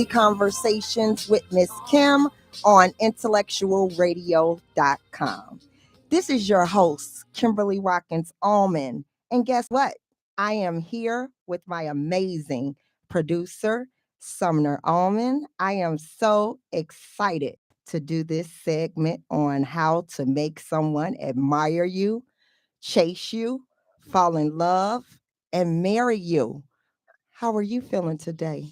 Crazy Conversations with Miss Kim on IntellectualRadio.com. This is your host, Kimberly Watkins Allman. And guess what? I am here with my amazing producer, Sumner Allman. I am so excited to do this segment on how to make someone admire you, chase you, fall in love, and marry you. How are you feeling today?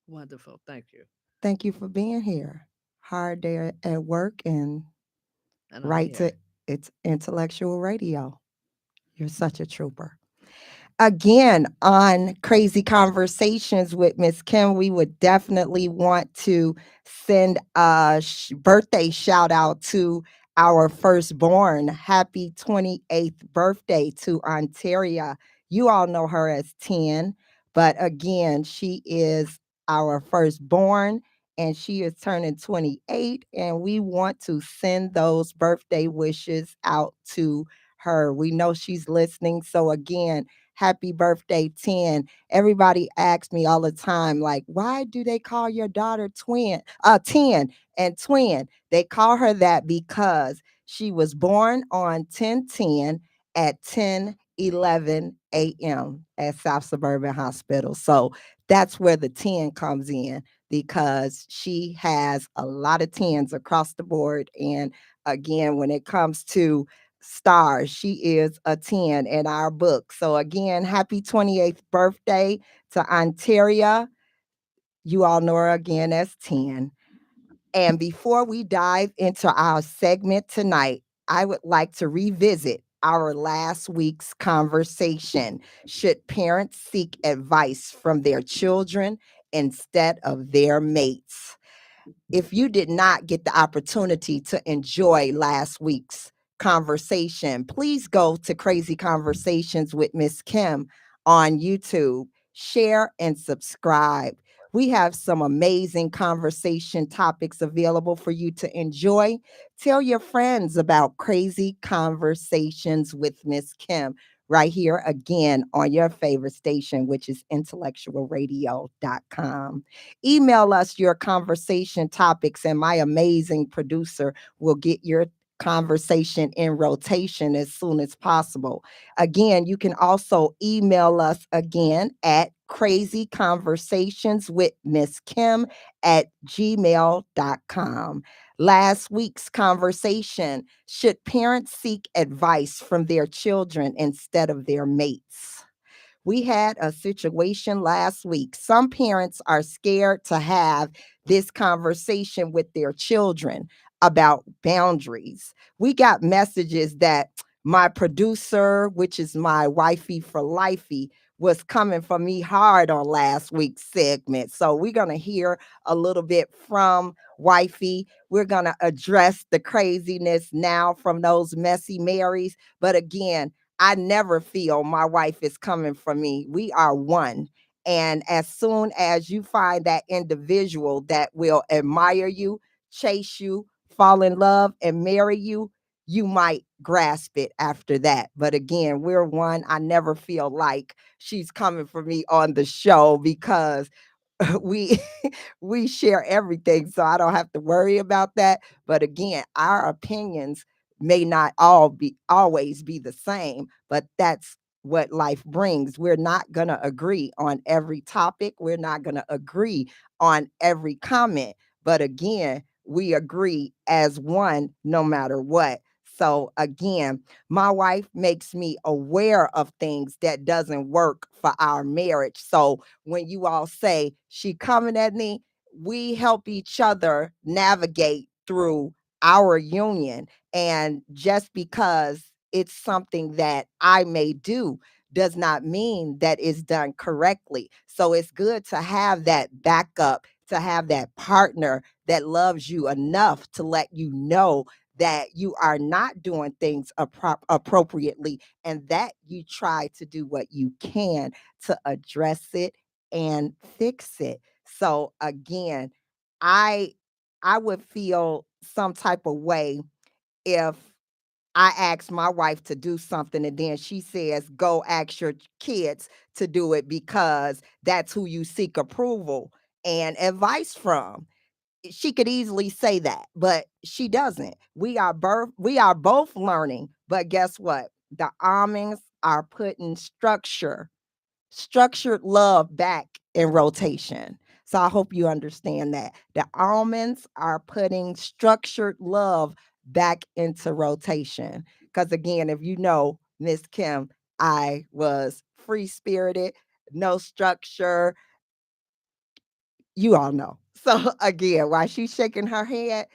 Wonderful. Thank you. Thank you for being here. Hard day at work and And I'm right to here. it's intellectual radio. You're such a trooper. Again, on Crazy Conversations with Miss Kim, we would definitely want to send a birthday shout out to our firstborn. Happy 28th birthday to Ontaria. You all know her as 10, but again, she is our firstborn and she is turning 28, and we want to send those birthday wishes out to her. We know she's listening. So again, happy birthday, 10. Everybody asks me all the time, like, why do they call your daughter 10 and twin? They call her that because she was born on 10/10 at 10:11 a.m. at South Suburban Hospital. So that's where the 10 comes in because she has a lot of tens across the board. And again, when it comes to stars, she is a 10 in our book. So again, happy 28th birthday to Ontaria. You all know her again as 10. And before we dive into our segment tonight, I would like to revisit our last week's conversation. Should parents seek advice from their children instead of their mates? If you did not get the opportunity to enjoy last week's conversation, please go to Crazy Conversations with Miss Kim on YouTube, share and subscribe. We have some amazing conversation topics available for you to enjoy. Tell your friends about Crazy Conversations with Miss Kim right here again on your favorite station, which is intellectualradio.com. Email us your conversation topics, and my amazing producer will get your conversation in rotation as soon as possible. Again, you can also email us again at crazy conversations with Miss Kim at gmail.com. Last week's conversation: should parents seek advice from their children instead of their mates? We had a situation last week. Some parents are scared to have this conversation with their children about boundaries. We got messages that my producer, which is my wifey for lifey, was coming for me hard on last week's segment. So we're going to hear a little bit from wifey. We're going to address the craziness now from those messy Marys. But again, I never feel my wife is coming for me. We are one. And as soon as you find that individual that will admire you, chase you, fall in love, and marry you, you might grasp it after that. But again, we're one. I never feel like she's coming for me on the show because we we share everything, so I don't have to worry about that. But again, our opinions may not all be always be the same, but that's what life brings. We're not going to agree on every topic. We're not going to agree on every comment, but again, we agree as one no matter what. So again, my wife makes me aware of things that doesn't work for our marriage. So when you all say she coming at me, we help each other navigate through our union. And just because it's something that I may do does not mean that it's done correctly. So it's good to have that backup, to have that partner that loves you enough to let you know that you are not doing things appropriately, and that you try to do what you can to address it and fix it. So again, I I would feel some type of way if I ask my wife to do something and then she says, go ask your kids to do it because that's who you seek approval. and advice from. She could easily say that, but she doesn't. We are both learning, but guess what? The almonds are putting structured love back in rotation. So I hope you understand that. The almonds are putting structured love back into rotation. Because again, if you know Miss Kim, I was free spirited, no structure, you all know. So again, while she's shaking her head,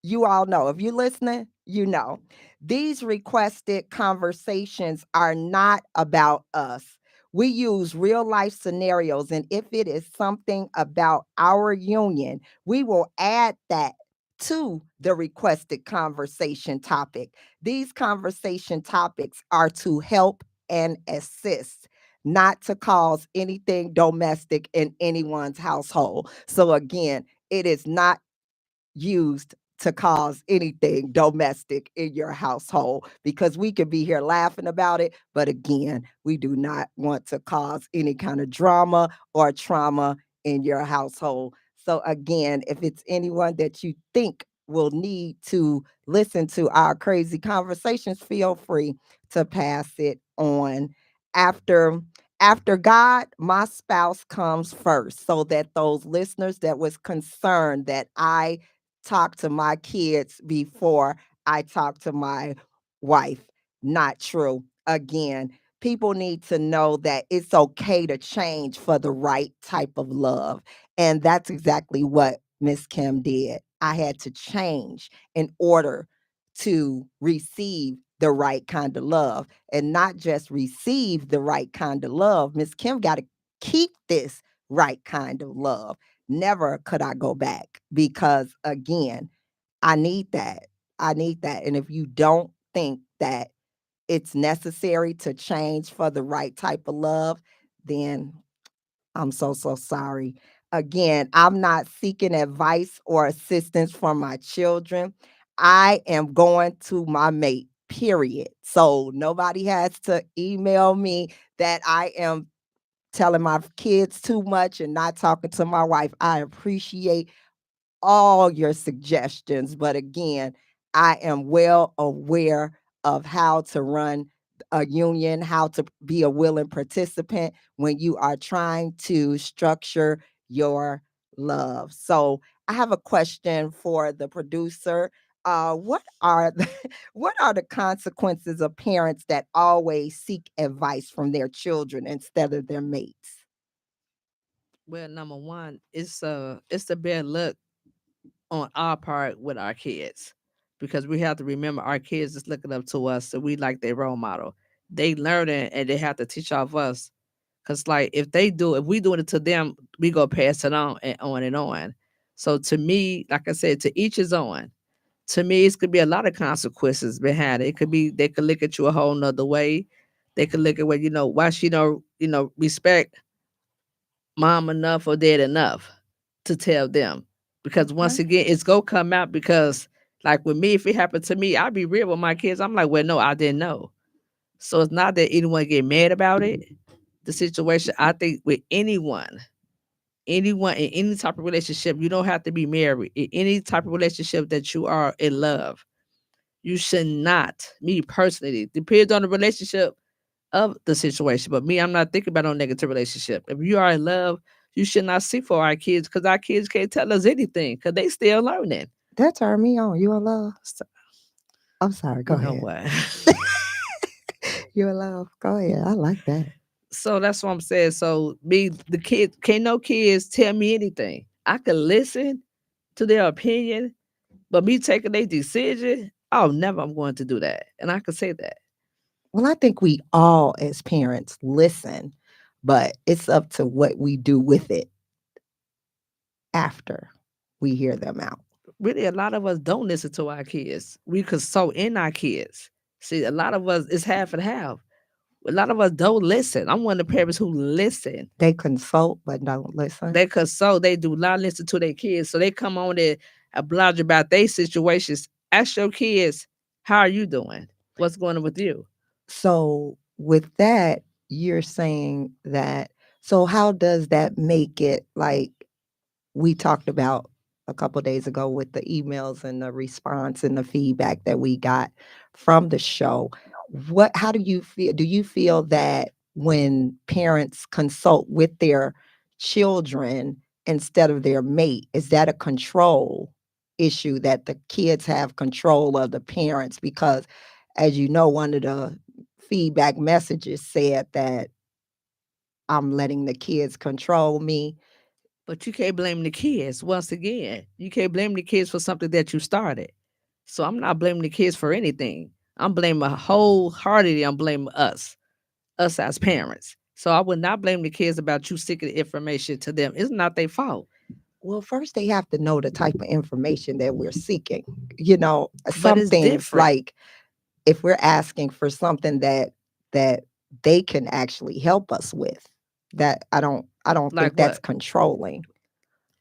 you all know. If you're listening, you know. These requested conversations are not about us. We use real life scenarios, and if it is something about our union, we will add that to the requested conversation topic. These conversation topics are to help and assist, not to cause anything domestic in anyone's household. So again, it is not used to cause anything domestic in your household, because we could be here laughing about it. But again, we do not want to cause any kind of drama or trauma in your household. So again, if it's anyone that you think will need to listen to our crazy conversations, feel free to pass it on. After God, my spouse comes first, so that those listeners that was concerned that I talk to my kids before I talk to my wife. Not true. Again, people need to know that it's okay to change for the right type of love. And that's exactly what Miss Kim did. I had to change in order to receive the right kind of love, and not just receive the right kind of love. Miss Kim got to keep this right kind of love. Never could I go back, because again, I need that. I need that. And if you don't think that it's necessary to change for the right type of love, then I'm so, so sorry. Again, I'm not seeking advice or assistance from my children. I am going to my mate, period. So nobody has to email me that I am telling my kids too much and not talking to my wife. I appreciate all your suggestions. But again, I am well aware of how to run a union, how to be a willing participant when you are trying to structure your love. So I have a question for the producer. What are what are the consequences of parents that always seek advice from their children instead of their mates? Well, number one, it's the bad luck on our part with our kids, because we have to remember our kids is looking up to us, so we like their role model. They learning and they have to teach off us. Cause like if we doing it to them, we go pass it on and on and on. So to me, like I said, to each his own. To me, it could be a lot of consequences behind it. It could be they could look at you a whole nother way. They could look at what why she don't respect mom enough or dad enough to tell them. Because once Okay. again, it's gonna come out. Because like with me, if it happened to me, I'd be real with my kids. I'm like, well, no, I didn't know. So it's not that anyone get mad about it. The situation, I think, with anyone in any type of relationship, you don't have to be married. In any type of relationship that you are in love, you should not. Me personally, depends on the relationship of the situation. But me, I'm not thinking about no negative relationship. If you are in love, you should not seek for our kids, because our kids can't tell us anything because they still learning. That turned me on. You in love? So, I'm sorry. Go you know ahead. what? You in love? Go ahead. I like that. So that's what I'm saying. So me, the kid, can't no kids tell me anything. I can listen to their opinion, but me taking a decision, oh, never I'm going to do that. And I can say that. Well, I think we all as parents listen, but it's up to what we do with it after we hear them out. Really, a lot of us don't listen to our kids. We consult in our kids. See, a lot of us, it's half and half. A lot of us don't listen. I'm one of the parents who listen. They consult but don't listen. They consult, they do not listen to their kids. So they come on there and bludge about their situations. Ask your kids, how are you doing? What's going on with you? So with that, you're saying that, so how does that make it like we talked about a couple days ago with the emails and the response and the feedback that we got from the show. How do you feel? Do you feel that when parents consult with their children instead of their mate, is that a control issue that the kids have control of the parents? Because as you know, one of the feedback messages said that I'm letting the kids control me. But you can't blame the kids. Once again, you can't blame the kids for something that you started. So I'm not blaming the kids for anything. I'm blaming wholeheartedly. I'm blaming us as parents. So I would not blame the kids about you seeking information to them. It's not their fault. Well, first they have to know the type of information that we're seeking. You know, But some it's things different. like if we're asking for something that they can actually help us with, that I don't Like think that's what? controlling.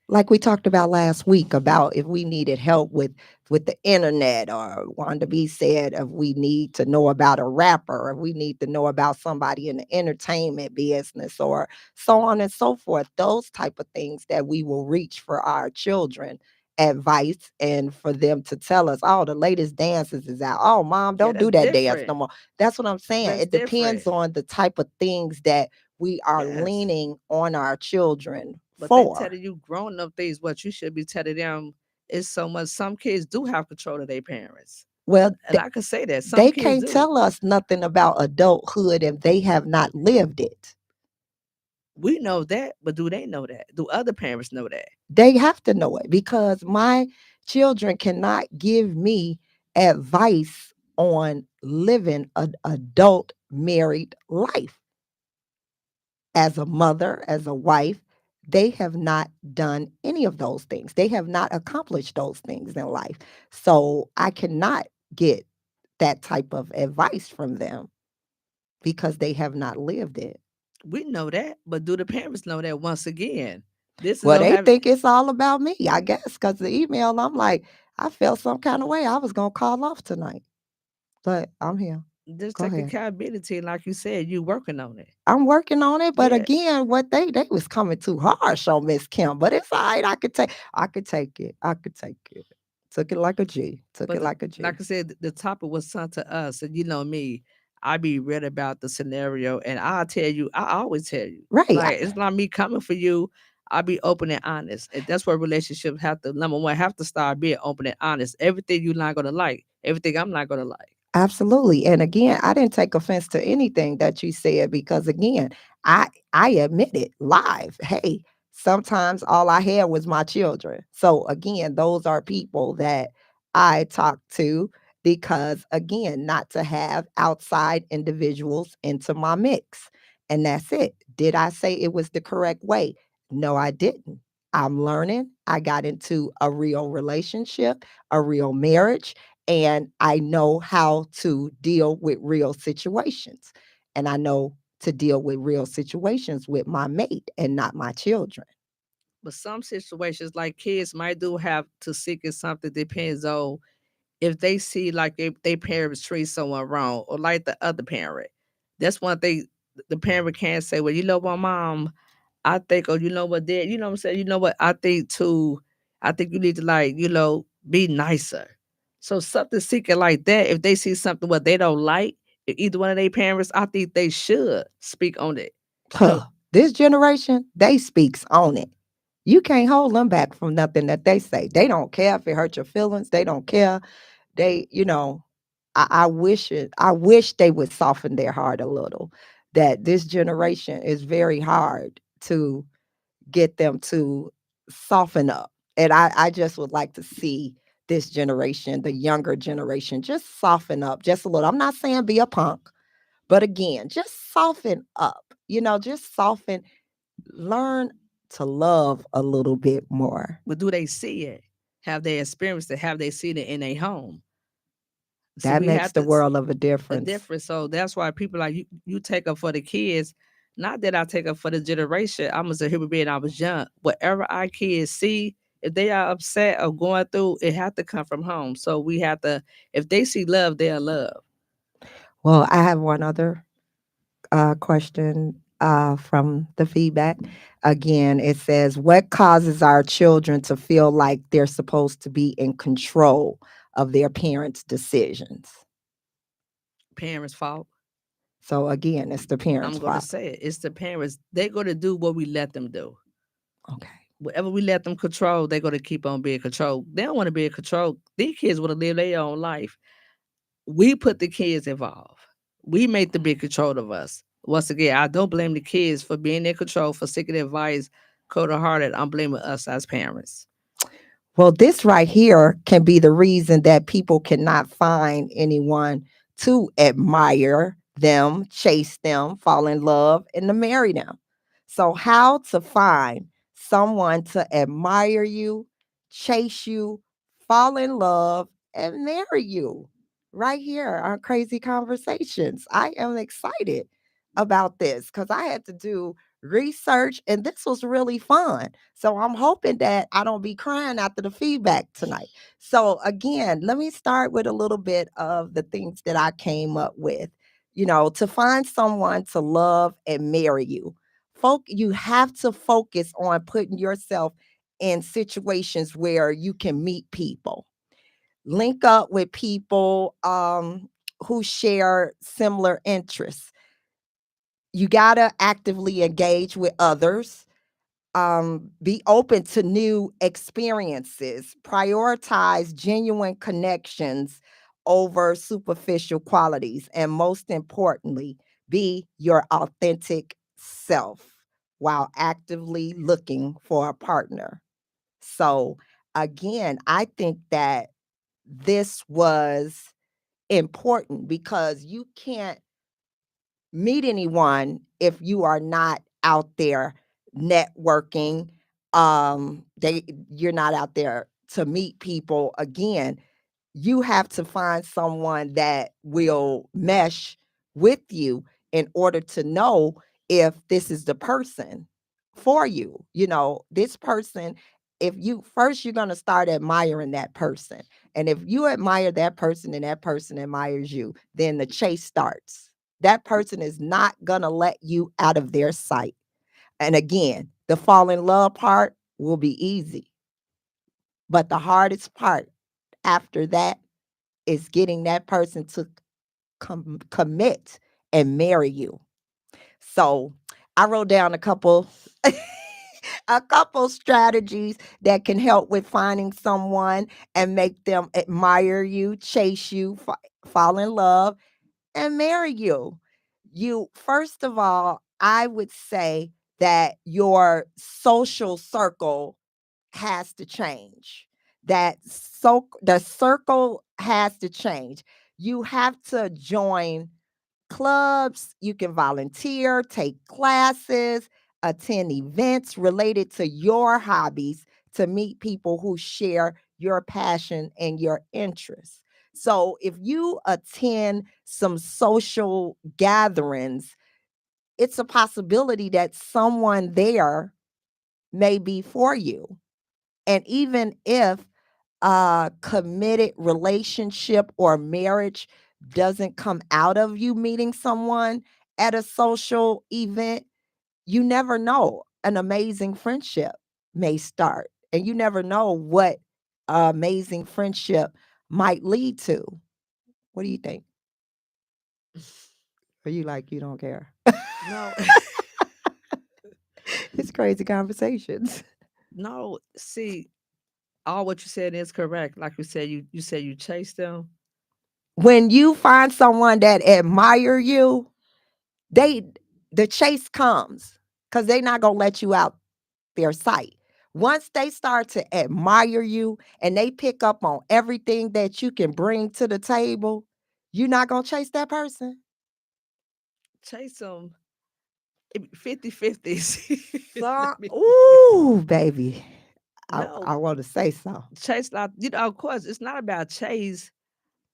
Like we talked about last week about if we needed help with the internet, or Wanda B said if we need to know about a rapper, or we need to know about somebody in the entertainment business, or so on and so forth, those type of things that we will reach for our children advice, and for them to tell us, oh, the latest dances is out, oh mom, Yeah, don't that's do that dance different. no more. That's what I'm saying. That's It different. depends on the type of things that we are Yes. leaning on our children But they for. telling you grown up things, what you should be telling them is so much. Some kids do have control of their parents. Well, And I can say that. Some they kids can't do. tell us nothing about adulthood if they have not lived it. We know that, but do they know that? Do other parents know that? They have to know it because my children cannot give me advice on living an adult married life. As a mother, as a wife, they have not done any of those things. They have not accomplished those things in life. So I cannot get that type of advice from them because they have not lived it. We know that, but do the parents know that once again? This is Well, don't they have think it's all about me, I guess, because the email, I'm like, I felt some kind of way. I was going to call off tonight, but I'm here. just Go take ahead. accountability, like you said, you working on it. I'm working on it, but Yeah. again, what they was coming too harsh on Miss Kim, but it's all right. I could take it. I could take it. Took it like a G. Took But it like a like G. I said, the topic was sent to us, and you know me, I be read about the scenario, and I'll tell you, I always tell you, Right. like it's not me coming for you. I'll be open and honest, and that's where relationships have to number one have to start being open and honest. Everything you're not gonna like, everything I'm not gonna like. Absolutely. And again, I didn't take offense to anything that you said because again, I admit it live. Hey, sometimes all I had was my children. So again, those are people that I talk to because again, not to have outside individuals into my mix. And that's it. Did I say it was the correct way? No, I didn't. I'm learning. I got into a real relationship, a real marriage, and I know how to deal with real situations. And I know to deal with real situations with my mate and not my children. But some situations, like kids, might do have to seek it. Something depends on if they see like they parents treat someone wrong or like the other parent. That's one thing the parent can't say, well, you know what, mom, I think, or you know what, dad, you know what I'm saying? You know what, I think too, I think you need to like, be nicer. So something seeking like that, if they see something what they don't like, either one of their parents, I think they should speak on it. You know, This generation, they speaks on it. You can't hold them back from nothing that they say. They don't care if it hurt your feelings. They don't care. I wish they would soften their heart a little. That this generation is very hard to get them to soften up. And I just would like to see this generation, the younger generation, just soften up just a little. I'm not saying be a punk, but again, just soften up. Just soften, learn to love a little bit more. but do they see it? Have they experienced it? Have they seen it in a home? See, That we makes have the to world of a a difference. difference. So that's why people like you take up for the kids. Not that I take up for the generation. I'm a human being. I was young. Whatever our kids see, if they are upset or going through, it have to come from home. So we have to. If they see love, they'll love. Well, I have one other question. from the feedback. Again, it says, what causes our children to feel like they're supposed to be in control of their parents' decisions? Parents' fault. So again, it's the parents' I'm going to fault. say it. It's the parents. They're going to do what we let them do. Okay. Whatever we let them control, they're going to keep on being controlled. They don't want to be in control. These kids want to live their own life. We put the kids involved. We make them be in control of us. Once again, I don't blame the kids for being in control, for seeking advice, cold hearted. I'm blaming us as parents. Well, this right here can be the reason that people cannot find anyone to admire them, chase them, fall in love, and to marry them. So, how to find someone to admire you, chase you, fall in love, and marry you? Right here on Crazy Conversations. I am excited about this because I had to do research and this was really fun. So I'm hoping that I don't be crying after the feedback tonight. So again, let me start with a little bit of the things that I came up with. To find someone to love and marry you. You have to focus on putting yourself in situations where you can meet people. Link up with people who share similar interests. You got to actively engage with others, be open to new experiences, prioritize genuine connections over superficial qualities, and most importantly, be your authentic self while actively looking for a partner. So, again, I think that this was important because you can't meet anyone if you are not out there networking. You're not out there to meet people. Again, you have to find someone that will mesh with you in order to know if this is the person for you. This person, if you first, you're going to start admiring that person. And if you admire that person and that person admires you, then the chase starts. That person is not going to let you out of their sight. And again, the fall in love part will be easy. But the hardest part after that is getting that person to commit and marry you. So I wrote down a couple a couple strategies that can help with finding someone and make them admire you, chase you, fall in love, and marry you. You first of all, I would say that your social circle has to change. The circle has to change. You have to join clubs, you can volunteer, take classes, attend events related to your hobbies to meet people who share your passion and your interests. So, if you attend some social gatherings, it's a possibility that someone there may be for you. And even if a committed relationship or marriage doesn't come out of you meeting someone at a social event, you never know. An amazing friendship may start, and you never know what amazing friendship might lead to. What do you think? Are you like you don't care? No, It's crazy conversations. no. See, all what you said is correct. Like you said, you said you chase them. When you find someone that admire you, they the chase comes because they're not gonna let you out their sight. Once they start to admire you and they pick up on everything that you can bring to the table, you're not gonna chase that person. Chase them. 50-50. So, Let me ooh, baby. no I want to say so. chase. Not of course, it's not about chase.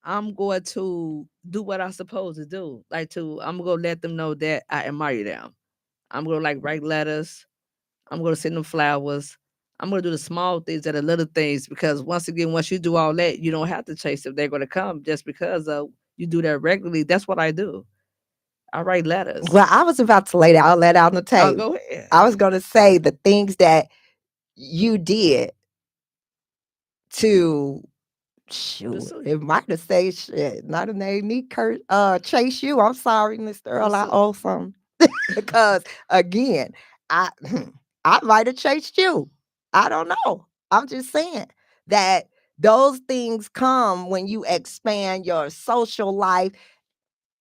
I'm going to do what I'm supposed to do. I'm gonna let them know that I admire them. I'm gonna like write letters. I'm gonna send them flowers. I'm gonna do the small things and the little things because once again, once you do all that, you don't have to chase them. They're gonna come just because you do that regularly. That's what I do. I write letters. Well, I was about to lay all that out on the Oh, table. go ahead. I was going to say the things that you did to shoot. Pursue It you. might have said shit. Not a name me chase you. I'm sorry, Mr. Earl. I Pursue. owe something. Because again, I I might have chased you. I don't know. I'm just saying that those things come when you expand your social life.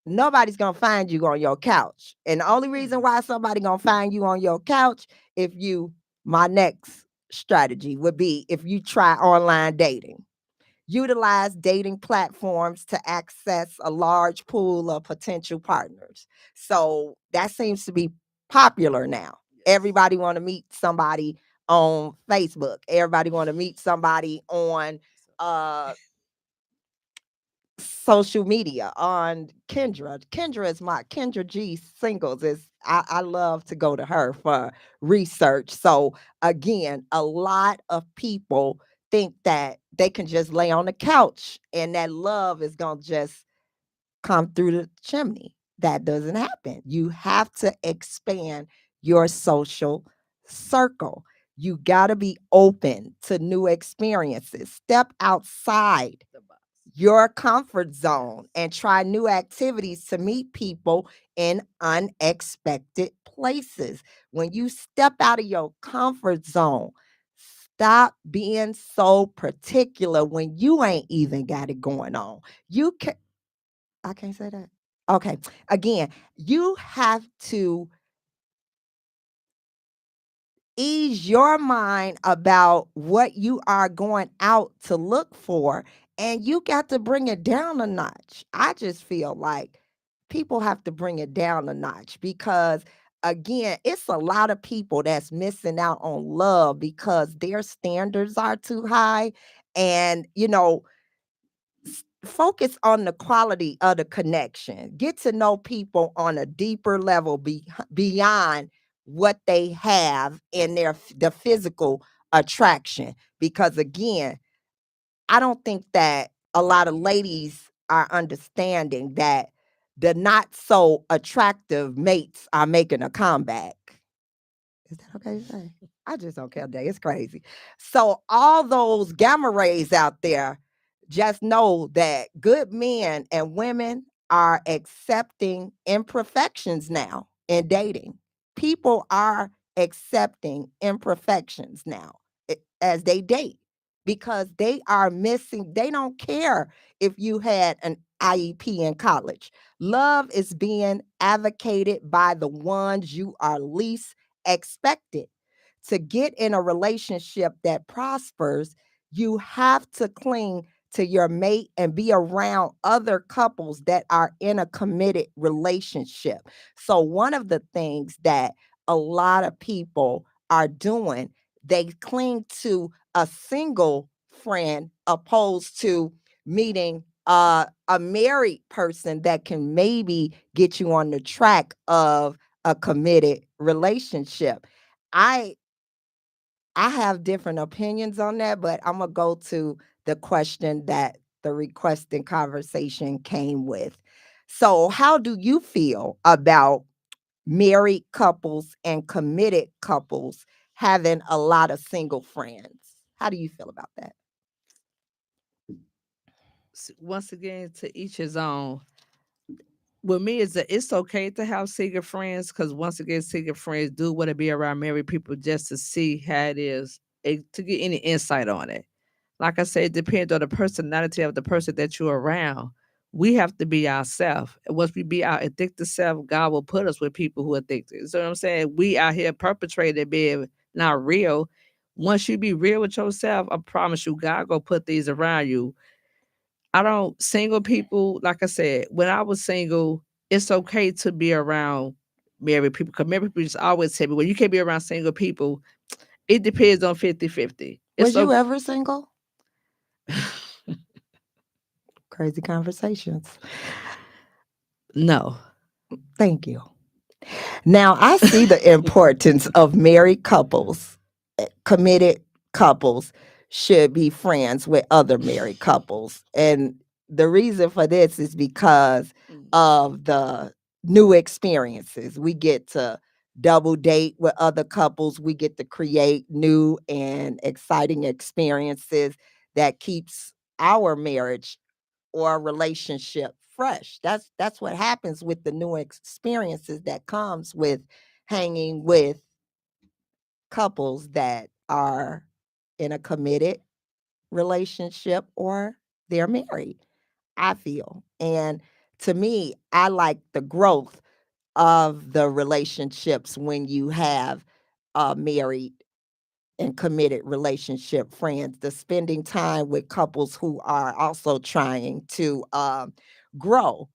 Nobody's gonna find you on your couch. And the only reason Mm. why somebody gonna find you on your couch, if you my next strategy would be if you try online dating. Utilize dating platforms to access a large pool of potential partners. So that seems to be popular now. Yes. Everybody want to meet somebody on Facebook. Everybody want to meet somebody on So, uh social media on Kendra. Kendra is my Kendra G singles is I love to go to her for research. So again, a lot of people think that they can just lay on the couch and that love is gonna just come through the chimney. That doesn't happen. You have to expand your social circle. You got to be open to new experiences. Step outside the box. your comfort Yes. zone and try new activities to meet people in unexpected places. When you step out of your comfort zone, stop being so particular when you ain't even got it going on. You can I can't say that. Okay. Again, you have to ease your mind about what you are going out to look for, and you got to bring it down a notch. I just feel like people have to bring it down a notch because again, it's a lot of people that's missing out on love because their standards are too high. And focus on the quality of the connection. Get to know people on a deeper level beyond what they have in the physical attraction. Because again, I don't think that a lot of ladies are understanding that the not so attractive mates are making a comeback. Is that okay to say? I just don't care. Day. It's crazy. So all those gamma rays out there, just know that good men and women are accepting imperfections now in dating. People are accepting imperfections now as they date because they are missing, they don't care if you had an IEP in college. Love is being advocated by the ones you are least expected. To get in a relationship that prospers, you have to cling to your mate and be around other couples that are in a committed relationship. So, one of the things that a lot of people are doing, they cling to a single friend opposed to meeting a married person that can maybe get you on the track of a committed relationship. I I have different opinions on that, but I'm gonna go to the question that the requesting conversation came with. So, how do you feel about married couples and committed couples having a lot of single friends? How do you feel about that? Once again, to each his own. With me, is that it's okay to have single friends because once again, single friends do want to be around married people just to see how it is, to get any insight on it. Like I said, it depends on the personality of the person that you're around. We have to be ourselves. And once we be our addicted self, God will put us with people who are addicted. So I'm saying we out here perpetrating being not real. Once you be real with yourself, I promise you, God gonna put these around you. I don't single people, like I said, when I was single, it's okay to be around married people. Because married people just always tell me, when you can't be around single people, it depends on 50-50. It's Was you okay. ever single? Crazy conversations. No. Thank you. Now, I see the importance of married couples, committed couples should be friends with other married couples. And the reason for this is because Mm. of the new experiences. We get to double date with other couples. We get to create new and exciting experiences that keeps our marriage or relationship fresh. That's what happens with the new experiences that comes with hanging with couples that are in a committed relationship or they're married, I feel. And to me, I like the growth of the relationships when you have married and committed relationship friends, the spending time with couples who are also trying to grow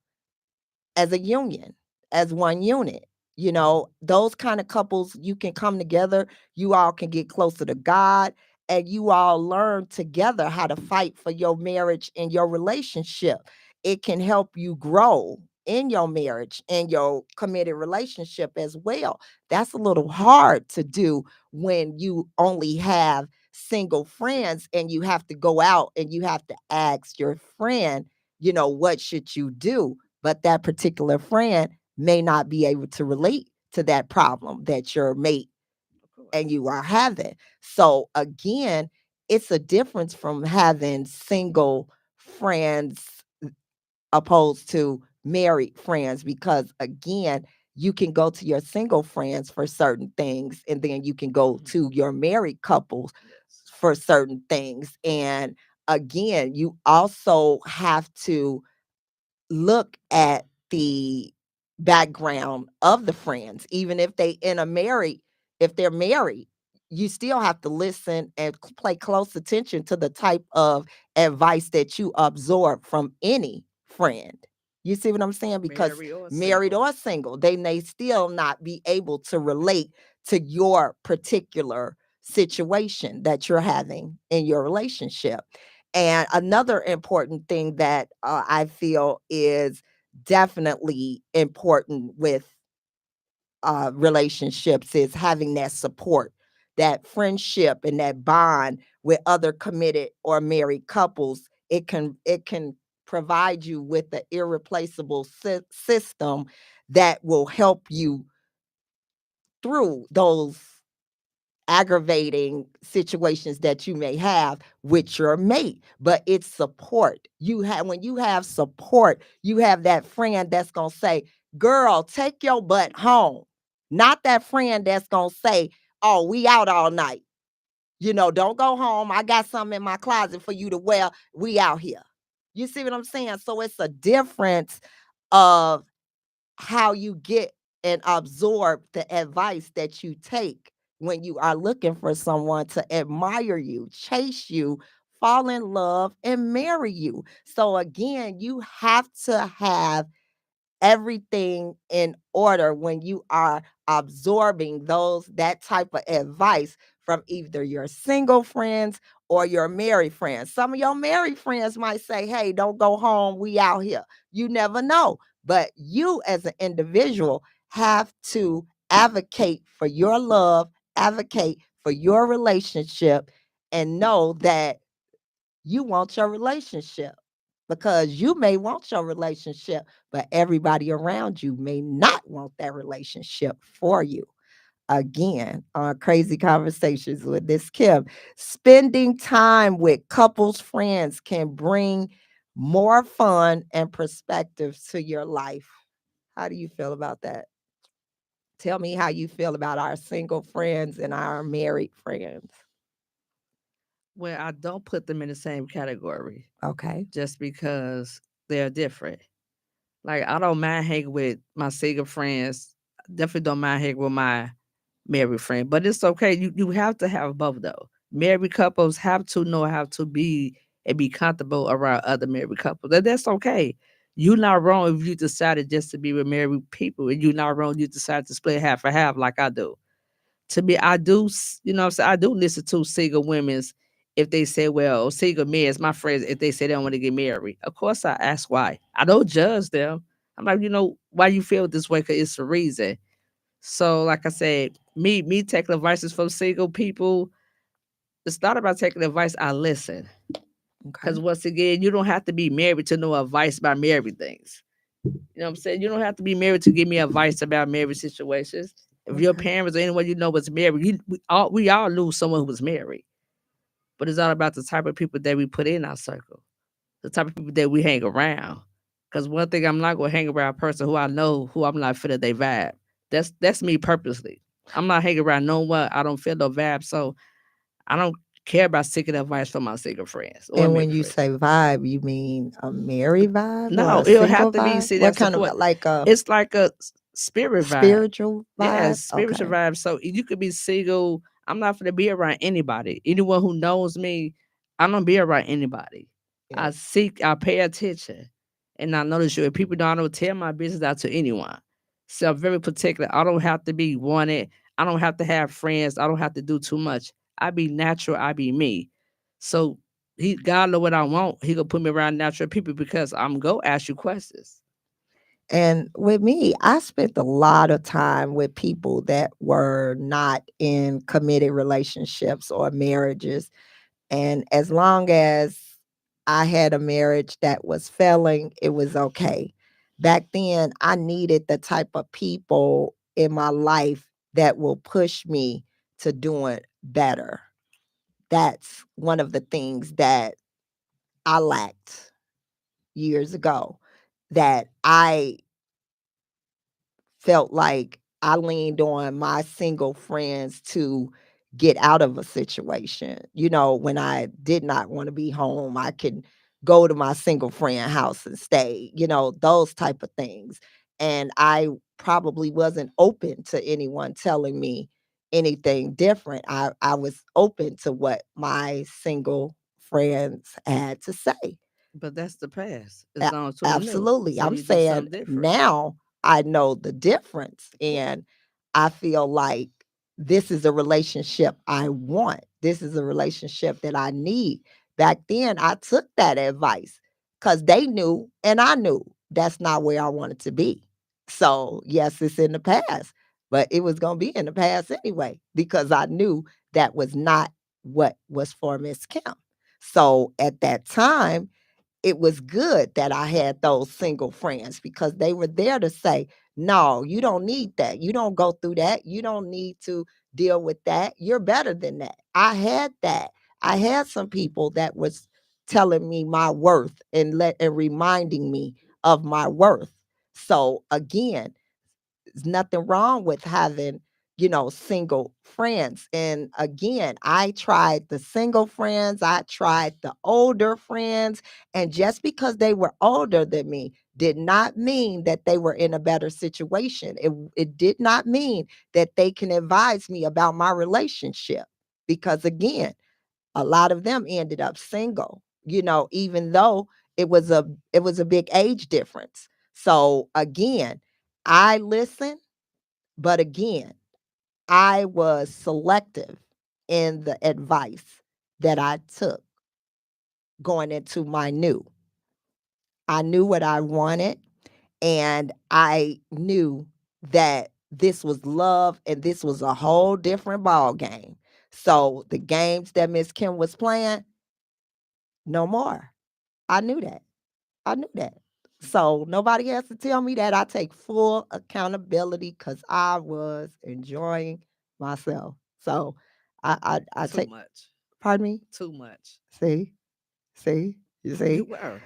as a union, as one unit. You know, those kind of couples, you can come together, you all can get closer to God, and you all learn together how to fight for your marriage and your relationship. It can help you grow in your marriage and your committed relationship as well. That's a little hard to do when you only have single friends and you have to go out and you have to ask your friend, what should you do? But that particular friend may not be able to relate to that problem that your mate Of and course. you are having. So again, it's a difference from having single friends opposed to married friends because again, you can go to your single friends for certain things and then you can go Mhm. to your married couples Yes. for certain things. And again, you also have to look at the background of the friends, even if they're married, you still have to listen and pay close attention to the type of advice that you absorb from any friend. You see what I'm saying? Because Married or married single. or single, they may still not be able to relate to your particular situation that you're having in your relationship. And another important thing that I feel is definitely important with relationships is having that support, that friendship, and that bond with other committed or married couples. It can provide you with the irreplaceable system that will help you through those aggravating situations that you may have with your mate, but it's support. You have When you have support, you have that friend that's going to say, "Girl, take your butt home." Not that friend that's going to say, "Oh, we out all night. Don't go home. I got something in my closet for you to wear. We out here." You see what I'm saying? So it's a difference of how you get and absorb the advice that you take when you are looking for someone to admire you, chase you, fall in love, and marry you. So, again, you have to have everything in order when you are absorbing that type of advice from either your single friends or your married friends. Some of your married friends might say, "Hey, don't go home, we out here." You never know, but you as an individual have to advocate for your love, advocate for your relationship, and know that you want your relationship, because you may want your relationship, but everybody around you may not want that relationship for you. Again, on Crazy Conversations with this Kim, spending time with couples friends can bring more fun and perspective to your life. How do you feel about that? Tell me how you feel about our single friends and our married friends. Well, I don't put them in the same category Okay. just because they're different. Like I don't mind hanging with my single friends. Definitely don't mind hanging with my married friend. But it's okay. You have to have both though. Married couples have to know how to be and be comfortable around other married couples. That's okay. You're not wrong if you decided just to be with married people, and you're not wrong you decided to split half and half like I do. To me, I do, what I'm saying, I do listen to single women's if they say, well, single men's, my friends, if they say they don't want to get married. Of course, I ask why. I don't judge them. I'm like, why you feel this way? Because it's a reason. So, like I said, me taking advices from single people, it's not about taking advice. I listen. Okay. Because once again, you don't have to be married to know advice about married things. You know what I'm saying? You don't have to be married to give me advice about marriage situations. If your Okay. parents or anyone you know was married, we all lose someone who was married. But it's all about the type of people that we put in our circle, the type of people that we hang around. Because one thing, I'm not gonna hang around a person who I know who I'm not feeling they vibe. That's me purposely. I'm not hanging around no one I don't feel no vibe. So I don't care about seeking advice from my single friends or And when married you friends. say vibe, you mean a married vibe or No, a it'll have single to be. vibe? See, What that's the kind of point. like a It's like a spirit vibe. spiritual vibe? Yes, spiritual Okay. vibe. So you could be single. I'm not gonna be around anybody. Anyone who knows me, I don't be around anybody. Yeah. I pay attention, and I notice you. If people don't, I don't tell my business out to anyone. So I'm very particular. I don't have to be wanted. I don't have to have friends. I don't have to do too much. I be natural. I be me. So God know what I want. He gonna put me around natural people because I'm go ask you questions. And with me, I spent a lot of time with people that were not in committed relationships or marriages. And as long as I had a marriage that was failing, it was okay. Back then, I needed the type of people in my life that will push me to doing better. That's one of the things that I lacked years ago, that I felt like I leaned on my single friends to get out of a situation. You know, when I did not want to be home, I could go to my single friend house and stay, those type of things. And I probably wasn't open to anyone telling me anything different. I was open to what my single friends had to say. But that's the past. It's A on to the new. Absolutely. So I'm you do saying something different. now I know the difference, and I feel like this is a relationship I want. This is a relationship that I need. Back then, I took that advice because they knew and I knew that's not where I wanted to be. So, yes, it's in the past, but it was going to be in the past anyway because I knew that was not what was for Miss Kim. So, at that time, it was good that I had those single friends because they were there to say, no, you don't need that. You don't go through that. You don't need to deal with that. You're better than that. I had that. I had some people that was telling me my worth and reminding me of my worth. So again, there's nothing wrong with having, single friends. And again, I tried the single friends, I tried the older friends. And just because they were older than me did not mean that they were in a better situation. It did not mean that they can advise me about my relationship. Because again, a lot of them ended up single, even though it was a big age difference. So again, I listened, but again, I was selective in the advice that I took going into my new. I knew what I wanted, and I knew that this was love and this was a whole different ball game. So the games that Miss Kim was playing, no more. I knew that. I knew that. So nobody has to tell me that. I take full accountability because I was enjoying myself. So I Too take, much. pardon me. Too much. See, see, you You see. were.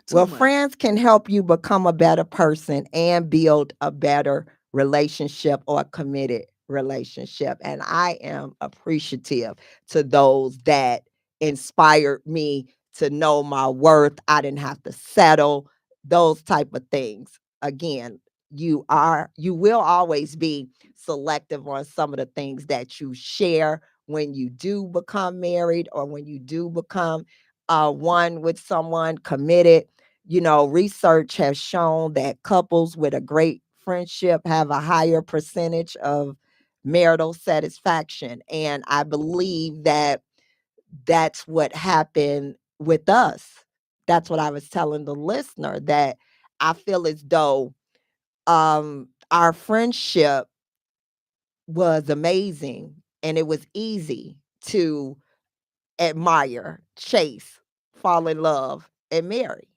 Too Well, much. friends can help you become a better person and build a better relationship or a committed relationship. And I am appreciative to those that inspired me to know my worth. I didn't have to settle, those type of things. Again, you will always be selective on some of the things that you share when you do become married or when you do become one with someone committed. Research has shown that couples with a great friendship have a higher percentage of marital satisfaction. And I believe that that's what happened with us. That's what I was telling the listener, that I feel as though our friendship was amazing and it was easy to admire, chase, fall in love, and marry.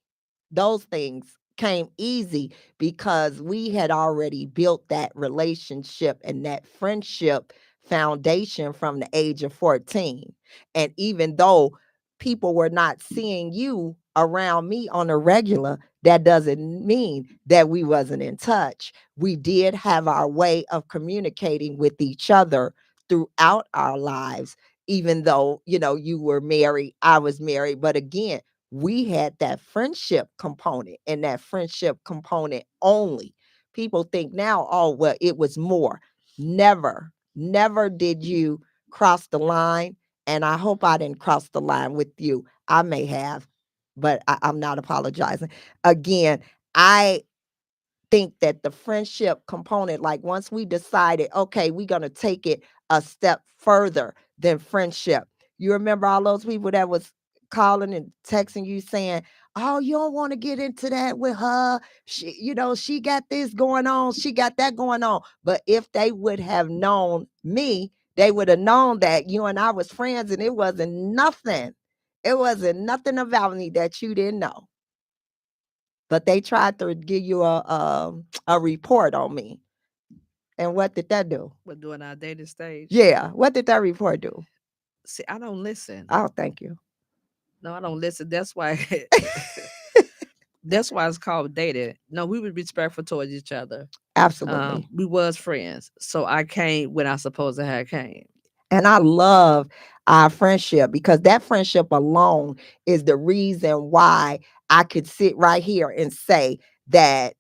Those things came easy because we had already built that relationship and that friendship foundation from the age of 14. And even though people were not seeing you around me on a regular, that doesn't mean that we wasn't in touch. We did have our way of communicating with each other throughout our lives, even though, you were married, I was married. But again, we had that friendship component, and that friendship component only. People think now, oh, well, it was more. Never, never did you cross the line. And I hope I didn't cross the line with you. I may have, but I'm not apologizing. Again, I think that the friendship component, like once we decided, okay, we're going to take it a step further than friendship. You remember all those people that was calling and texting you saying, oh, you don't want to get into that with her. She got this going on. She got that going on. But if they would have known me, they would have known that you and I was friends, and it wasn't nothing. It wasn't nothing about me that you didn't know. But they tried to give you a report on me. And what did that do? We're doing our dating stage. Yeah, what did that report do? See, I don't listen. Oh, thank you. No, I don't listen. That's why that's why it's called dating. No, we were respectful towards each other. Absolutely. We was friends. So I came when I supposed to have came. And I love our friendship because that friendship alone is the reason why I could sit right here and say that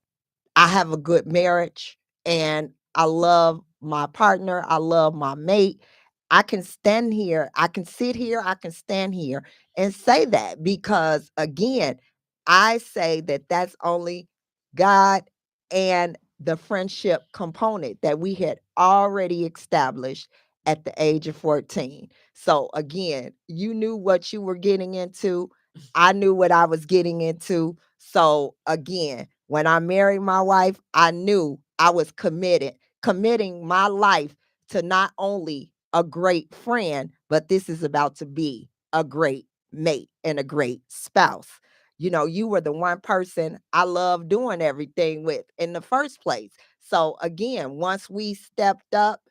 I have a good marriage and I love my partner. I love my mate. I can stand here. I can sit here. I can stand here and say that because, again, I say that that's only God and the friendship component that we had already established at the age of 14. So, again, you knew what you were getting into. I knew what I was getting into. So, again, when I married my wife, I knew I was committing my life to not only a great friend, but this is about to be a great mate and a great spouse. You were the one person I loved doing everything with in the first place. So again, once we stepped up,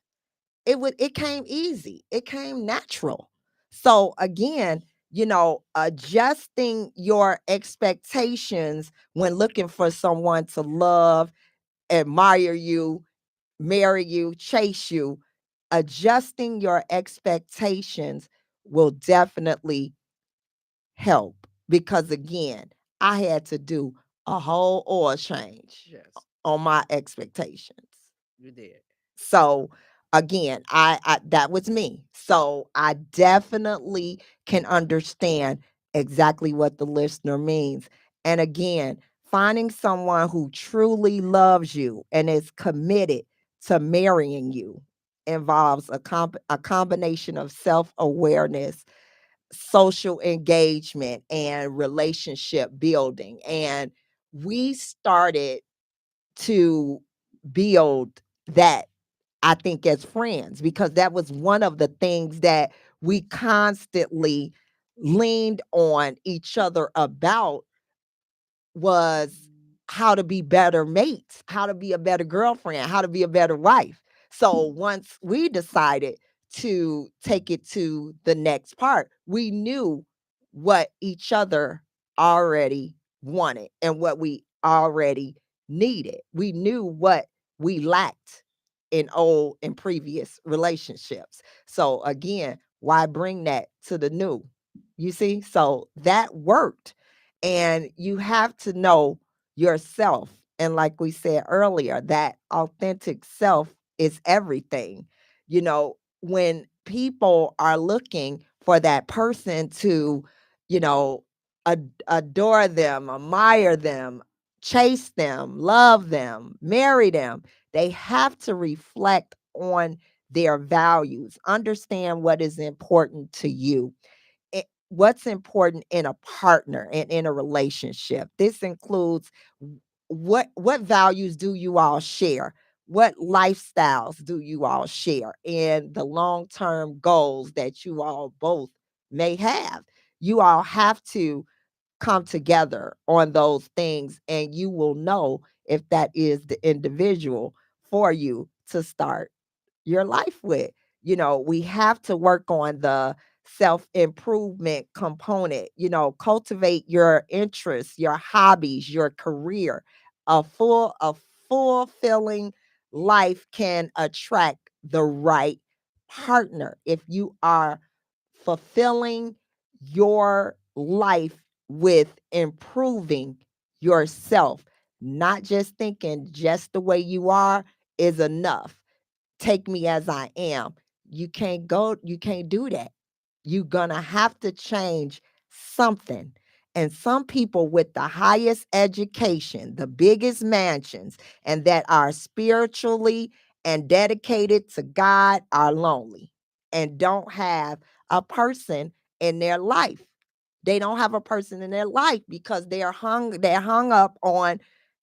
it came easy. It came natural. So again, adjusting your expectations when looking for someone to love, admire you, marry you, chase you, adjusting your expectations will definitely help because again, I had to do a whole oil change Yes, on my expectations. you did. So again, I that was me. So I definitely can understand exactly what the listener means. And again, finding someone who truly loves you and is committed to marrying you involves a combination of self-awareness, social engagement, and relationship building. And we started to build that, I think, as friends, because that was one of the things that we constantly leaned on each other about was how to be better mates, how to be a better girlfriend, how to be a better wife. So once we decided to take it to the next part, we knew what each other already wanted and what we already needed. We knew what we lacked in old and previous relationships. So again, why bring that to the new? You see? So that worked. And you have to know yourself. And like we said earlier, that authentic self is everything. When people are looking for that person to, you know, adore them, admire them, chase them, love them, marry them, they have to reflect on their values, understand what is important to you, what's important in a partner and in a relationship. This includes what values do you all share? What lifestyles do you all share? And the long-term goals that you all both may have. You all have to come together on those things, and you will know if that is the individual for you to start your life with. We have to work on the self improvement component, cultivate your interests, your hobbies, your career. A fulfilling life can attract the right partner if you are fulfilling your life with improving yourself, not just thinking just the way you are is enough. Take me as I am. You can't do that. You're gonna have to change something. And some people with the highest education, the biggest mansions, and that are spiritually and dedicated to God are lonely and don't have a person in their life. They don't have a person in their life because they're hung up on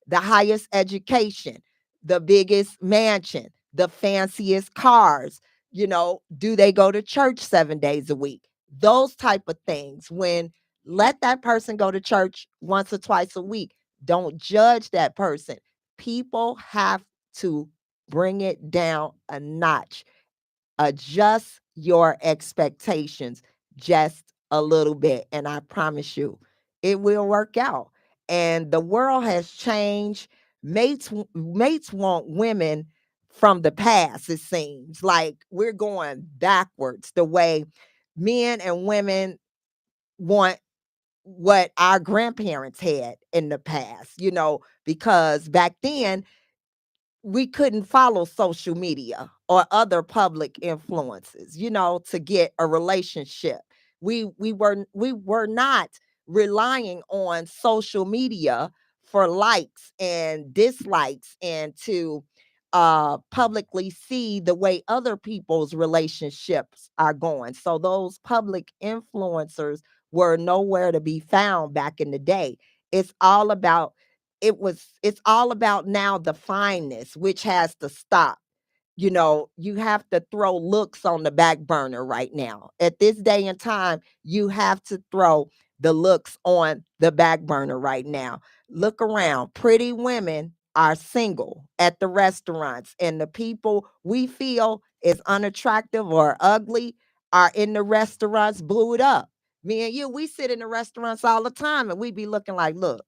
the highest education, the biggest mansion, the fanciest cars. Do they go to church 7 days a week? Those type of things. When let that person go to church once or twice a week. Don't judge that person. People have to bring it down a notch. Adjust your expectations just a little bit, and I promise you it will work out. And the world has changed. Mates want women from the past. It seems like we're going backwards, the way men and women want what our grandparents had in the past, because back then we couldn't follow social media or other public influences, to get a relationship. We were not relying on social media for likes and dislikes and to publicly see the way other people's relationships are going. So those public influencers were nowhere to be found back in the day. It's all about it's all about now the fineness, which has to stop. You have to throw looks on the back burner right now. At this day and time, you have to throw the looks on the back burner right now. Look around. Pretty women are single at the restaurants, and the people we feel is unattractive or ugly are in the restaurants booed up. Me and you, we sit in the restaurants all the time and we be looking like, look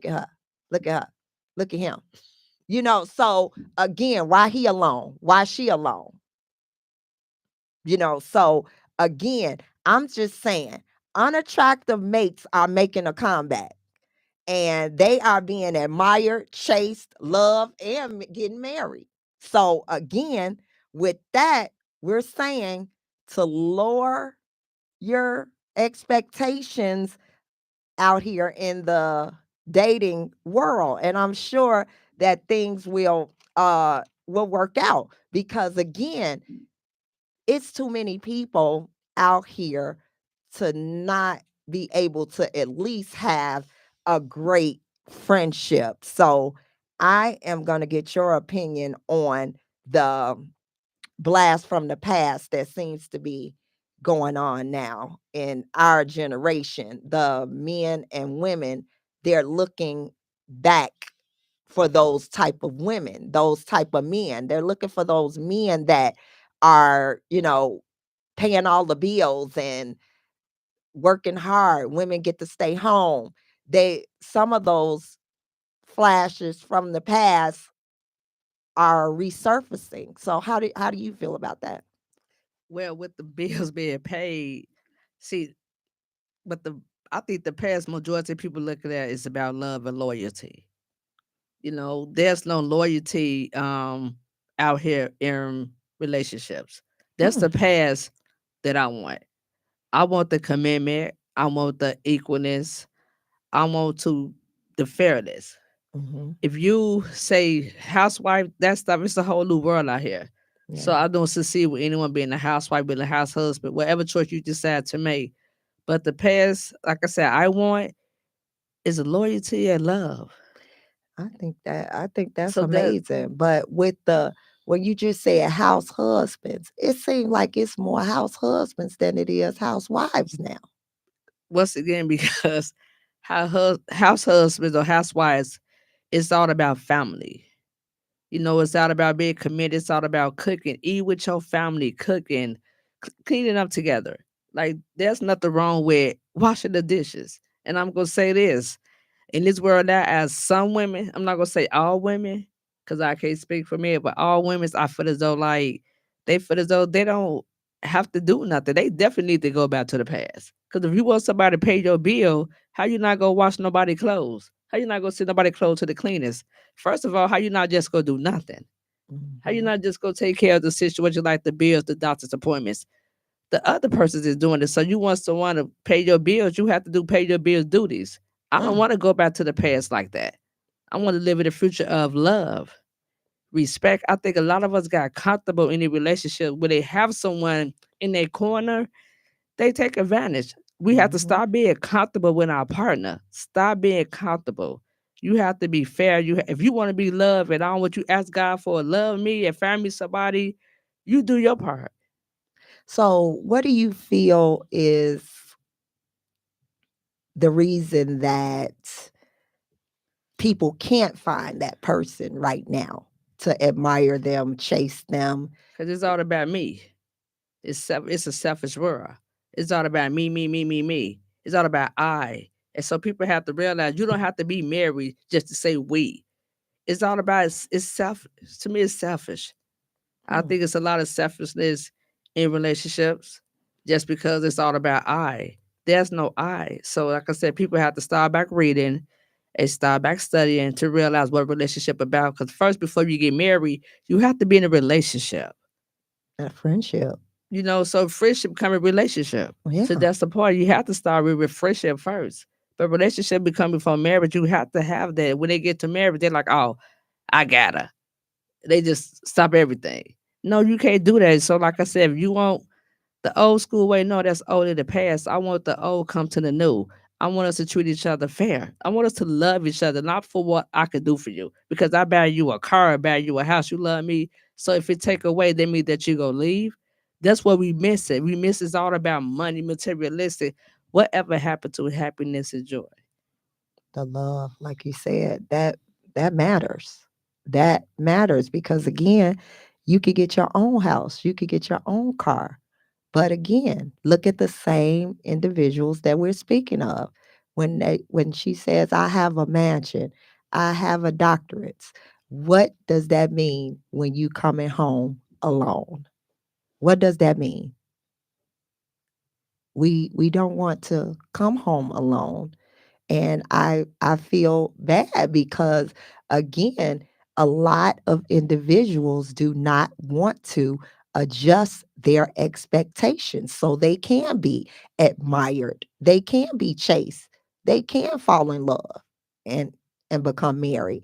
at her. Look at her. Look at him. So again, why he alone? Why she alone? So again, I'm just saying, unattractive mates are making a comeback and they are being admired, chased, loved, and getting married. So again, with that, we're saying to lower your expectations out here in the dating world, and I'm sure that things will work out, because again, it's too many people out here to not be able to at least have a great friendship. So I am going to get your opinion on the blast from the past that seems to be going on now in our generation. The men and women, they're looking back for those type of women, those type of men. They're looking for those men that are, paying all the bills and working hard. Women get to stay home. Some of those flashes from the past are resurfacing. So how do you feel about that? Well, with the bills being paid, see, but I think the past majority of people look at that is about love and loyalty. There's no loyalty out here in relationships. That's Mm, the past that I want. I want the commitment. I want the equalness. I want to the fairness. mhm. If you say housewife, that stuff, it's a whole new world out here. So Yeah, I don't succeed with anyone being a housewife, being a house husband, whatever choice you decide to make. But the past, like I said, I want is loyalty and love. I think that's So that amazing. But with the when you just said house husbands, it seems like it's more house husbands than it is housewives now. once again, because how house husbands or housewives, it's all about family. You know, it's all about being committed. It's all about cooking. Eat with your family, cooking, cleaning up together. Like, there's nothing wrong with washing the dishes. And I'm going to say this in this world now, as some women, I'm not going to say all women, because I can't speak for me, but all women, I feel as though, like, they feel as though they don't have to do nothing. They definitely need to go back to the past. Because if you want somebody to pay your bill, how you not going to wash nobody clothes? How you not going to send nobody clothes to the cleaners? First of all, how you not just go do nothing? How you Mhm. not just go take care of the situation like the bills, the doctor's appointments? The other person is doing it. So you want someone to pay your bills, you have to do pay your bills duties. I don't Mm. want to go back to the past like that. I want to live in the future of love, respect. I think a lot of us got comfortable in a relationship where they have someone in their corner, they take advantage. We have to Mhm. stop being comfortable with our partner. Stop being comfortable. You have to be fair. If you want to be loved, and I don't want you ask God for love me and find me somebody, you do your part. So, what do you feel is the reason that people can't find that person right now to admire them, chase them? Because it's all about me. It's a selfish world. It's all about me, me, me, me, me. It's all about I. And so people have to realize you don't have to be married just to say we. It's all about it's self. To me, it's selfish. I Hmm. think it's a lot of selfishness in relationships just because it's all about I. There's no I. So, like I said, people have to start back reading and start back studying to realize what relationship about. Because first, before you get married, you have to be in a relationship. That friendship. You know, so friendship become a relationship. So Yeah, that's the part you have to start with friendship first. But relationship becoming before marriage, you have to have that. When they get to marriage, they're like, oh, I gotta. They just stop everything. No, you can't do that. So, like I said, if you want the old school way, no, that's old in the past. I want the old come to the new. I want us to treat each other fair. I want us to love each other, not for what I could do for you. Because I buy you a car, I buy you a house, you love me. So if it take away, that means that you go leave. That's what we miss it. We miss it's all about money, materialistic. Whatever happened to happiness and joy? the love, like you said, that matters. That matters because again, you could get your own house, you could get your own car. But again, look at the same individuals that we're speaking of. When she says, I have a mansion, I have a doctorate, what does that mean when you coming home alone? What does that mean? We don't want to come home alone. And I feel bad because again, a lot of individuals do not want to adjust their expectations so they can be admired. They can be chased. They can fall in love and become married.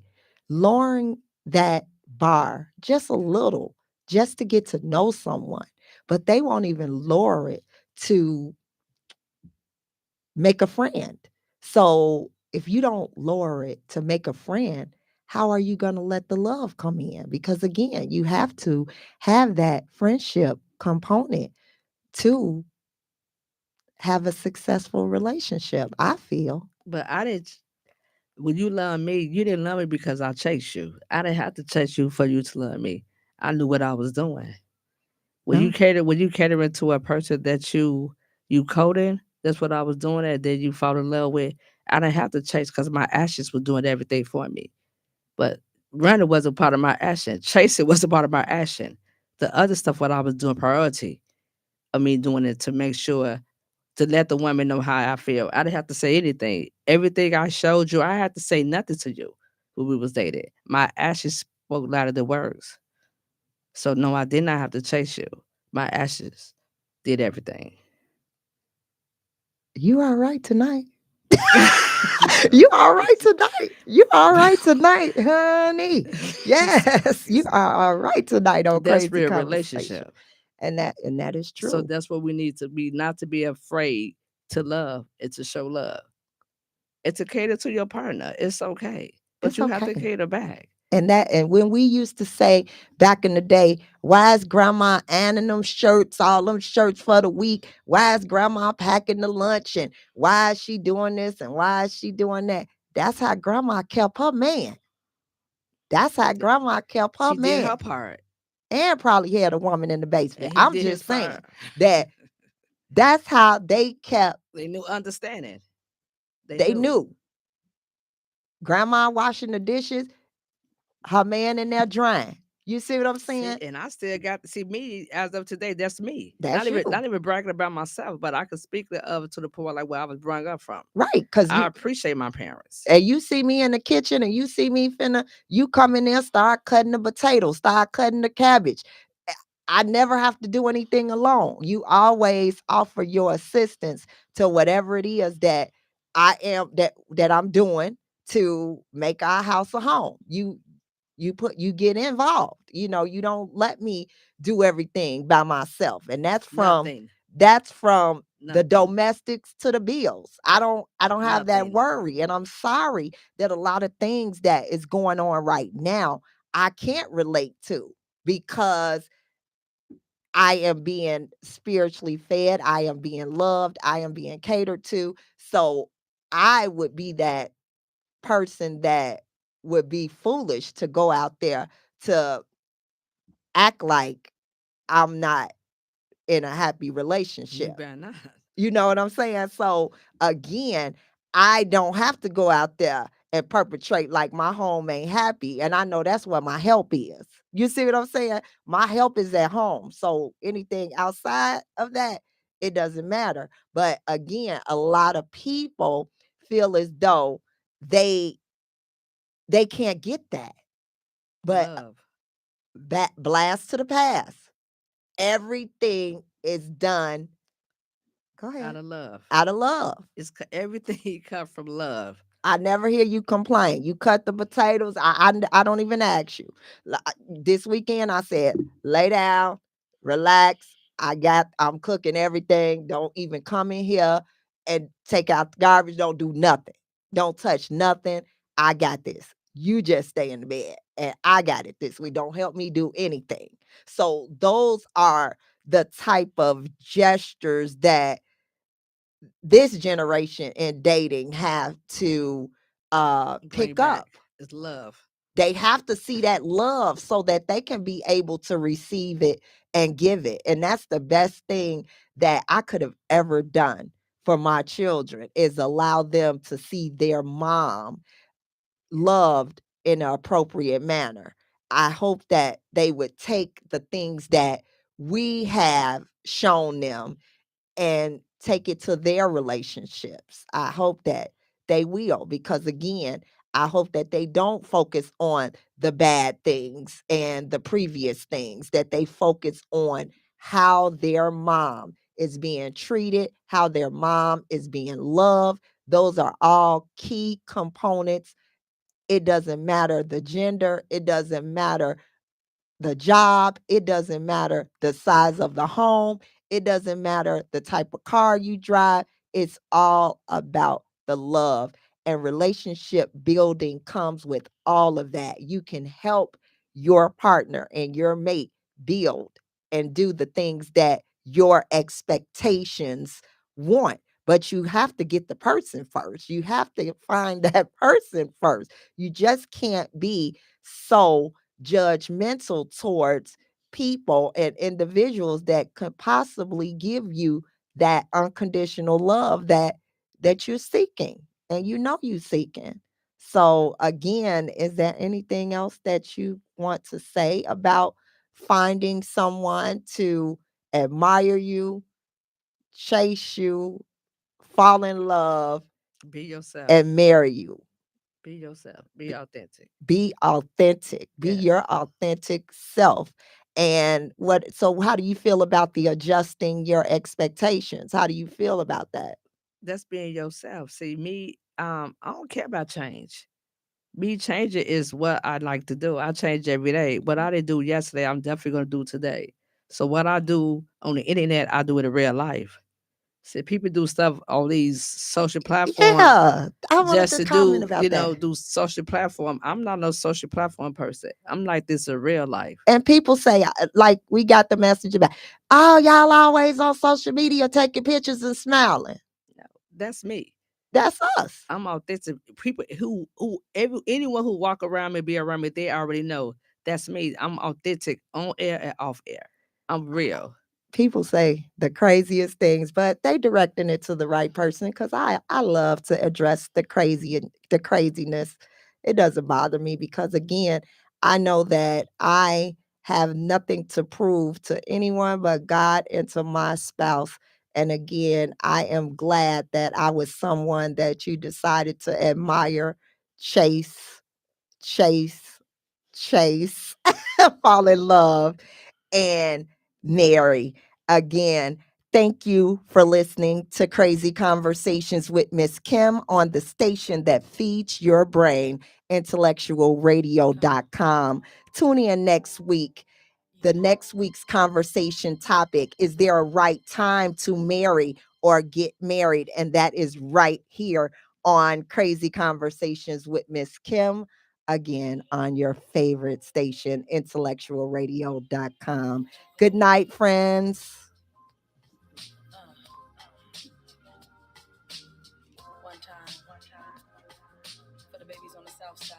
Lowering that bar just a little just to get to know someone, but they won't even lower it to make a friend. So if you don't lower it to make a friend, how are you going to let the love come in? Because again, you have to have that friendship component to have a successful relationship, I feel. But I didn't. When you love me, you didn't love me because I chased you. I didn't have to chase you for you to love me. I knew what I was doing. No, When you catering to a person that you coding, that's what I was doing. And then you fall in love with. I didn't have to chase because my actions were doing everything for me. But running wasn't part of my action. Chasing was a part of my action. The other stuff, what I was doing, priority of me doing it to make sure to let the woman know how I feel. I didn't have to say anything. Everything I showed you, I had to say nothing to you when we was dating. My actions spoke louder than words. So no, I did not have to chase you. My actions did everything. you all right tonight? You all right tonight? You all right tonight, honey? Yes, you are all right tonight on That's Crazy real Conversation. relationship. And that is So true. that's what we need to be, not to be afraid to love and to show love. And to cater to your partner. It's okay. But It's you have to okay. cater back. And when we used to say back in the day, why is grandma ironing them shirts, all them shirts for the week? Why is grandma packing the lunch? And why is she doing this? And why is she doing that? That's how grandma kept her man. That's how Th- grandma kept her She did man. her part, And probably had a woman in the basement. and he I'm did his just saying part. that that's how they kept, They knew understanding. They they knew. knew. Grandma washing the dishes, her man in there drying. You see what I'm See, saying? and I still got to see me as of today. That's me. That's you. Not even bragging about myself, but I could speak of it to the point like where I was brought up from. Right. Because I you, appreciate my parents. and you see me in the kitchen and you see me finna, you come in there, start cutting the potatoes, start cutting the cabbage. I never have to do anything alone. You always offer your assistance to whatever it is that that I'm doing to make our house a home. You get involved. You don't let me do everything by myself. And Nothing. that's from the Nothing. domestics to the bills. I don't have that Nothing. worry. And I'm sorry that a lot of things that is going on right now I can't relate to because I am being spiritually fed, I am being loved, I am being catered to. So I would be that person that would be foolish to go out there to act like I'm not in a happy You relationship. better not. You know what I'm saying? So again, I don't have to go out there and perpetrate like my home ain't happy. And I know that's where my help is. You see what I'm saying? My help is at home. So anything outside of that, it doesn't matter. But again, a lot of people feel as though they they can't get that. But Love that blast to the past. Everything is done. Go out ahead. of love. Out of love. Everything come from love. I never hear you complain. You cut the potatoes. I don't even ask you. This weekend, I said, lay down, relax. I'm cooking everything. Don't even come in here and take out the garbage. Don't do nothing. Don't touch nothing. I got this. You just stay in the bed. And I got it this week. Don't help me do anything. So those are the type of gestures that this generation in dating have to Bring pick up. back is love. They have to see that love so that they can be able to receive it and give it. And that's the best thing that I could have ever done for my children is allow them to see their mom loved in an appropriate manner. I hope that they would take the things that we have shown them and take it to their relationships. I hope that they will, because again, I hope that they don't focus on the bad things and the previous things, that they focus on how their mom is being treated, how their mom is being loved. Those are all key components. It doesn't matter the gender, it doesn't matter the job, it doesn't matter the size of the home, it doesn't matter the type of car you drive. It's all about the love. And relationship building comes with all of that. You can help your partner and your mate build and do the things that your expectations want. But you have to get the person first. You have to find that person first. You just can't be so judgmental towards people and individuals that could possibly give you that unconditional love that you're seeking and you seeking. So again, is there anything else that you want to say about finding someone to admire you, chase you, fall in love, Be yourself. and marry you? Be yourself. Be authentic. Be authentic, be Yes. your authentic self. And how do you feel about the adjusting your expectations? How do you feel about that? That's being yourself. See, me, I don't care about change. Me changing is what I like to do. I change every day. What I didn't do yesterday, I'm definitely gonna do today. So what I do on the internet, I do it in real life. See, people do stuff on these social platforms Yeah, I wanted just to to comment do, about that. do social platform. I'm not no social platform person. I'm like this in real life. And people say, like, we got the message about, oh, y'all always on social media taking pictures and smiling. No, that's me. That's us. I'm authentic. People anyone who walk around me, be around me, they already know that's me. I'm authentic on air and off air. I'm real. People say the craziest things, but they directing it to the right person because I love to address the crazy and the craziness. It doesn't bother me because again, I know that I have nothing to prove to anyone but God and to my spouse. And again, I am glad that I was someone that you decided to admire, chase, chase, chase, fall in love and Mary. Again, thank you for listening to Crazy Conversations with Miss Kim on the station that feeds your brain, IntellectualRadio.com. Tune in next week. The next week's conversation topic, is there a right time to marry or get married? And that is right here on Crazy Conversations with Miss Kim, again on your favorite station, intellectualradio.com. Good night, friends. One time for the babies on the south side.